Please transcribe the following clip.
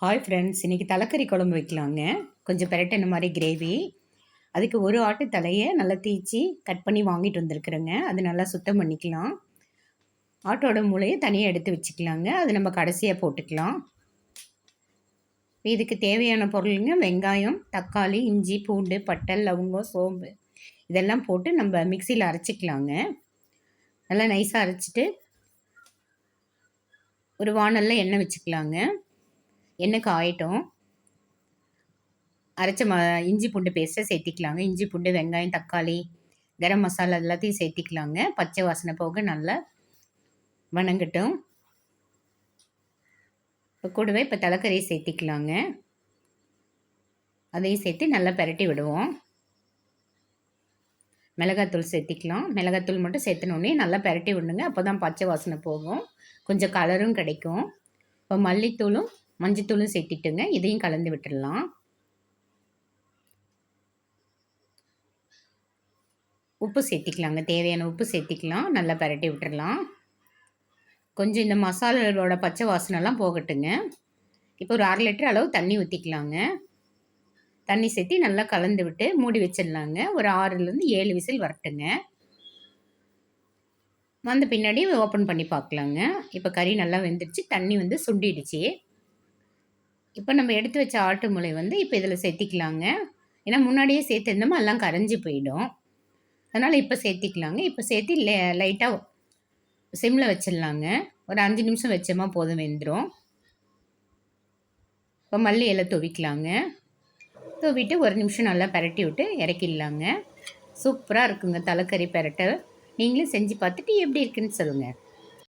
Hi friends, இன்றைக்கி தலைக்கறி குழம்பு வைக்கலாங்க. கொஞ்சம் பெரட்டின மாதிரி கிரேவி. அதுக்கு ஒரு ஆட்டு தலையை நல்லா தீச்சி கட் பண்ணி வாங்கிட்டு வந்திருக்குறேங்க. அது நல்லா சுத்தம் பண்ணிக்கலாம். ஆட்டோட மூளையை தனியாக எடுத்து வச்சுக்கலாங்க. அது நம்ம கடைசியாக போட்டுக்கலாம். இதுக்கு தேவையான பொருளுங்க: வெங்காயம், தக்காளி, இஞ்சி, பூண்டு, பட்டை, லவங்கம், சோம்பு இதெல்லாம் போட்டு நம்ம மிக்சியில் அரைச்சிக்கலாங்க. நல்லா நைஸாக அரைச்சிட்டு ஒரு வாணலில் எண்ணெய் வச்சுக்கலாங்க. எண்ணெய் காயட்டும். அரைச்ச இஞ்சி பூண்டு பேஸ்ட்டை சேர்த்திக்கலாங்க. இஞ்சி பூண்டு, வெங்காயம், தக்காளி, கரம் மசாலா எல்லாத்தையும் சேர்த்திக்கலாங்க. பச்சை வாசனை போக நல்லா வணங்கட்டும். இப்போ கூடவே இப்போ தலைக்கறியை சேர்த்திக்கலாங்க. அதையும் சேர்த்து நல்லா பெரட்டி விடுவோம். மிளகாத்தூள் சேர்த்திக்கலாம். மிளகாத்தூள் மட்டும் சேர்த்துனோடனே நல்லா பெரட்டி விடணுங்க. அப்போ தான் பச்சை வாசனை போகும், கொஞ்சம் கலரும் கிடைக்கும். இப்போ மல்லித்தூளும் மஞ்சத்தூளும் சேர்த்திட்டுங்க. இதையும் கலந்து விட்டுடலாம். உப்பு சேர்த்திக்கலாங்க. தேவையான உப்பு சேர்த்திக்கலாம். நல்லா பரட்டி விட்டுடலாம். கொஞ்சம் இந்த மசாலாவோட பச்சை வாசனைலாம் போகட்டுங்க. இப்போ ஒரு 1/2 லிட்டர் அளவு தண்ணி ஊற்றிக்கலாங்க. தண்ணி சேர்த்தி நல்லா கலந்து விட்டு மூடி வச்சிடலாங்க. ஒரு 6லேருந்து 7 விசில் வரட்டுங்க. வந்த பின்னாடி ஓப்பன் பண்ணி பார்க்கலாங்க. இப்போ கறி நல்லா வெந்துடுச்சு. தண்ணி சுண்டிடுச்சு. இப்போ நம்ம எடுத்து வச்ச ஆட்டு மூளை இப்போ இதில் சேர்த்திக்கலாங்க. ஏன்னா முன்னாடியே சேர்த்துருந்தோமா எல்லாம் கரைஞ்சி போயிடும். அதனால் இப்போ சேர்த்திக்கலாங்க. இப்போ சேர்த்து லைட்டாக சிம்மில் வச்சிடலாங்க. ஒரு 5 நிமிஷம் வச்சோமா போதும், வெந்துடும். இப்போ மல்லி இலை தூவிக்கலாங்க. தூவிட்டு ஒரு நிமிஷம் நல்லா பரட்டி விட்டு இறக்கிடலாங்க. சூப்பராக இருக்குங்க தலைக்கறி பெரட்டல். நீங்களும் செஞ்சு பார்த்துட்டு எப்படி இருக்குன்னு சொல்லுங்கள்.